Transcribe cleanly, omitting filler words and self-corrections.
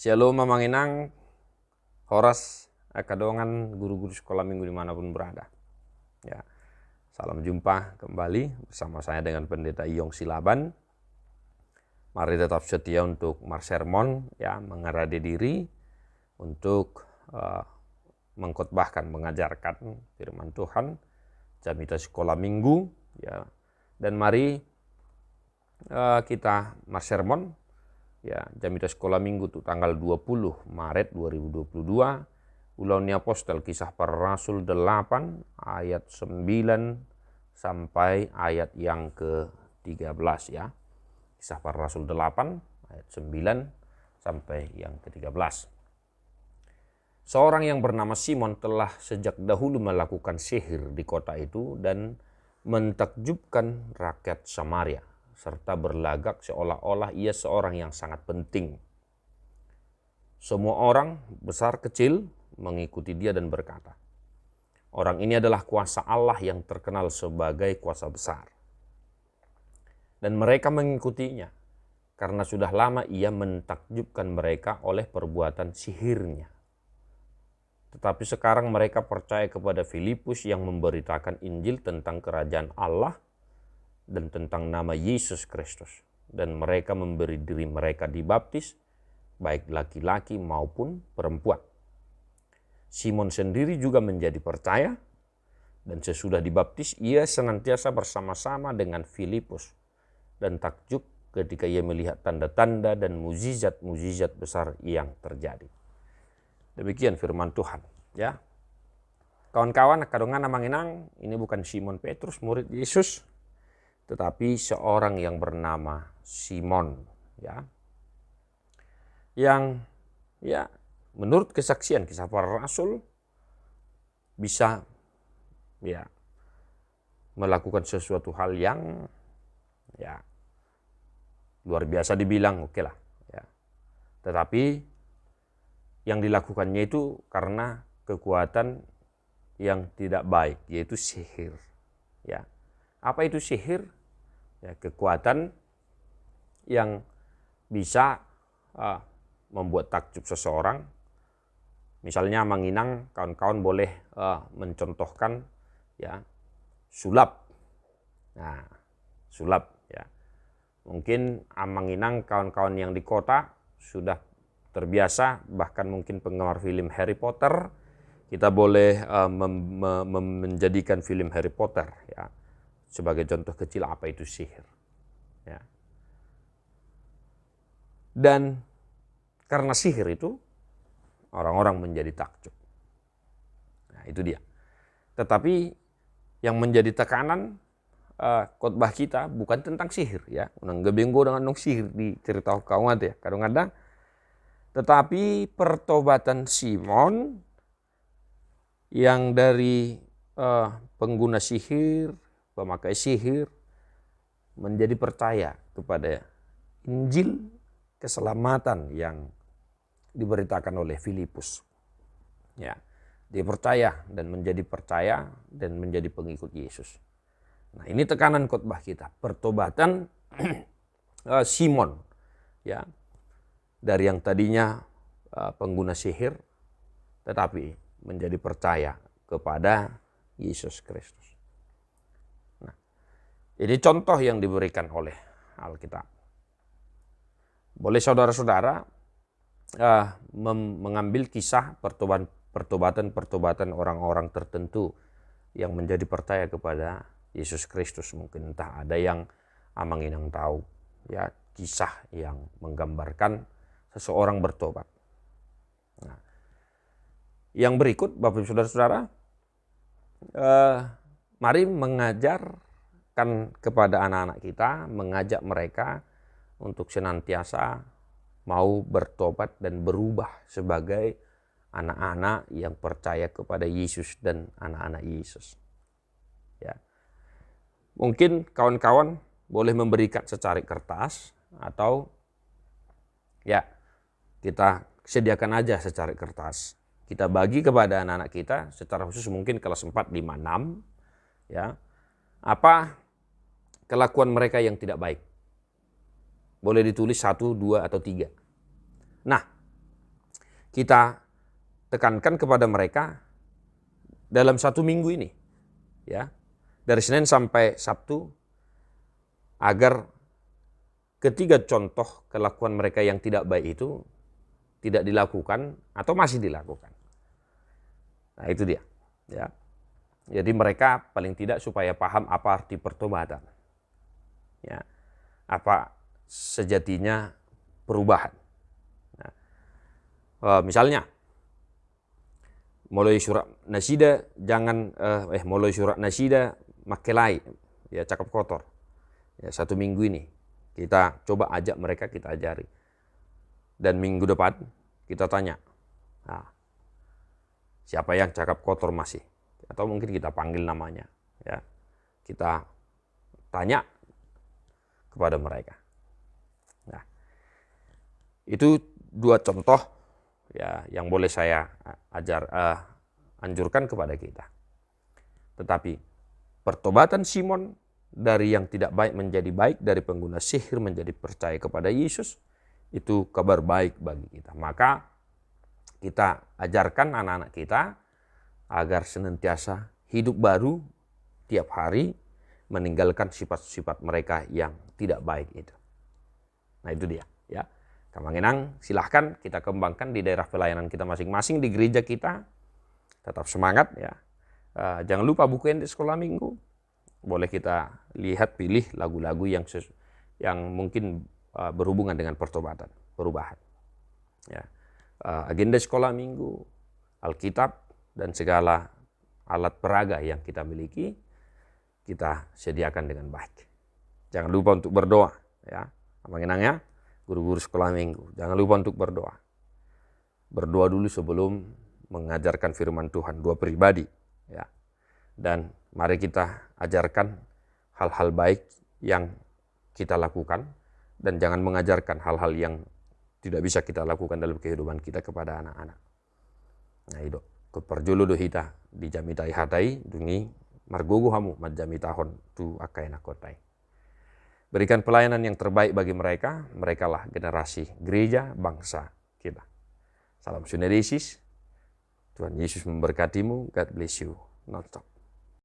Shalom Mamanginang, Horas, Kadongan, guru-guru sekolah minggu dimanapun berada. Ya, salam jumpa kembali bersama saya dengan Pendeta Iyong Silaban. Mari tetap setia untuk marsermon, ya, mengerade diri untuk mengkhotbahkan, mengajarkan firman Tuhan, jamita sekolah minggu, ya. Dan mari kita marsermon. Ya, jamita sekolah minggu itu tanggal 20 Maret 2022. Ulangi Apostel Kisah Para Rasul 8 ayat 9 sampai ayat yang ke-13 ya. Kisah Para Rasul 8 ayat 9 sampai yang ke-13. Seorang yang bernama Simon telah sejak dahulu melakukan sihir di kota itu dan mentakjubkan rakyat Samaria, serta berlagak seolah-olah ia seorang yang sangat penting. Semua orang, besar kecil, mengikuti dia dan berkata, orang ini adalah kuasa Allah yang terkenal sebagai kuasa besar. Dan mereka mengikutinya, karena sudah lama ia mentakjubkan mereka oleh perbuatan sihirnya. Tetapi sekarang mereka percaya kepada Filipus yang memberitakan Injil tentang kerajaan Allah dan tentang nama Yesus Kristus, dan mereka memberi diri mereka dibaptis, baik laki-laki maupun perempuan. Simon sendiri juga menjadi percaya, dan sesudah dibaptis ia senantiasa bersama-sama dengan Filipus dan takjub ketika ia melihat tanda-tanda dan mukjizat-mukjizat besar yang terjadi. Demikian firman Tuhan, ya. Kawan-kawan, kadongan Manginang, ini bukan Simon Petrus murid Yesus, tetapi seorang yang bernama Simon, ya, yang ya menurut kesaksian Kisah Para Rasul bisa ya melakukan sesuatu hal yang ya luar biasa dibilang, oke lah, ya. Tetapi yang dilakukannya itu karena kekuatan yang tidak baik, yaitu sihir, ya. Apa itu sihir? Ya, kekuatan yang bisa membuat takjub seseorang. Misalnya Manginang, kawan-kawan boleh mencontohkan ya sulap. Nah, sulap ya. Mungkin Manginang, kawan-kawan yang di kota sudah terbiasa, bahkan mungkin penggemar film Harry Potter, kita boleh menjadikan film Harry Potter ya sebagai contoh kecil apa itu sihir. Ya. Dan karena sihir itu orang-orang menjadi takjub. Nah, itu dia. Tetapi yang menjadi tekanan khotbah kita bukan tentang sihir ya. Unang gebenggo dengan sihir di cerita kawan ya. Kadang-kadang tetapi pertobatan Simon yang dari pengguna sihir, pemakai sihir, menjadi percaya kepada Injil keselamatan yang diberitakan oleh Filipus. Ya, dia percaya dan menjadi pengikut Yesus. Nah, ini tekanan khotbah kita, pertobatan Simon, ya, dari yang tadinya pengguna sihir, tetapi menjadi percaya kepada Yesus Kristus. Nah, ini contoh yang diberikan oleh Alkitab. Boleh saudara-saudara mengambil kisah pertobatan orang-orang tertentu yang menjadi percaya kepada Yesus Kristus. Mungkin entah ada yang Manginang tahu ya kisah yang menggambarkan seseorang bertobat. Nah, yang berikut Bapak Ibu Saudara-saudara, mari mengajarkan kepada anak-anak kita, mengajak mereka untuk senantiasa mau bertobat dan berubah sebagai anak-anak yang percaya kepada Yesus dan anak-anak Yesus. Ya. Mungkin kawan-kawan boleh memberikan secarik kertas atau ya kita sediakan aja secarik kertas. Kita bagi kepada anak-anak kita secara khusus mungkin kelas 4, 5, 6 ya. Apa kelakuan mereka yang tidak baik? Boleh ditulis 1, 2, atau 3. Nah, kita tekankan kepada mereka dalam 1 minggu ini, ya, dari Senin sampai Sabtu, agar ketiga contoh kelakuan mereka yang tidak baik itu tidak dilakukan atau masih dilakukan. Nah itu dia, ya. Jadi mereka paling tidak supaya paham apa arti pertobatan, ya, apa sejatinya perubahan. Nah, misalnya mulai surat nasida mulai surat nasida makelai, ya, cakap kotor, ya, 1 minggu ini kita coba ajak mereka, kita ajari, dan minggu depan kita tanya, nah, siapa yang cakap kotor masih, atau mungkin kita panggil namanya, ya, kita tanya kepada mereka. Nah, itu 2 contoh, ya, yang boleh saya anjurkan kepada kita. Tetapi pertobatan Simon dari yang tidak baik menjadi baik, dari pengguna sihir menjadi percaya kepada Yesus, itu kabar baik bagi kita. Maka kita ajarkan anak-anak kita agar senantiasa hidup baru tiap hari, meninggalkan sifat-sifat mereka yang tidak baik itu. Nah itu dia, ya. Kamanginang, silahkan kita kembangkan di daerah pelayanan kita masing-masing, di gereja kita. Tetap semangat, ya. Jangan lupa buku ente sekolah minggu. Boleh kita lihat, pilih lagu-lagu yang mungkin berhubungan dengan pertobatan, perubahan. Ya. Agenda sekolah minggu, Alkitab, dan segala alat peraga yang kita miliki, kita sediakan dengan baik. Jangan lupa untuk berdoa, ya. Kamanginang, ya, guru-guru sekolah minggu, jangan lupa untuk berdoa. Berdoa dulu sebelum mengajarkan firman Tuhan, 2 pribadi, ya. Dan mari kita ajarkan hal-hal baik yang kita lakukan, dan jangan mengajarkan hal-hal yang tidak bisa kita lakukan dalam kehidupan kita kepada anak-anak. Nah itu, keperjulu dohita di jamitai hatai dungi margogo hamu majami tahun tu akai nakotai. Berikan pelayanan yang terbaik bagi mereka, merekalah generasi gereja bangsa kita. Salam Suneresis, Tuhan Yesus memberkatimu, God bless you, non-stop.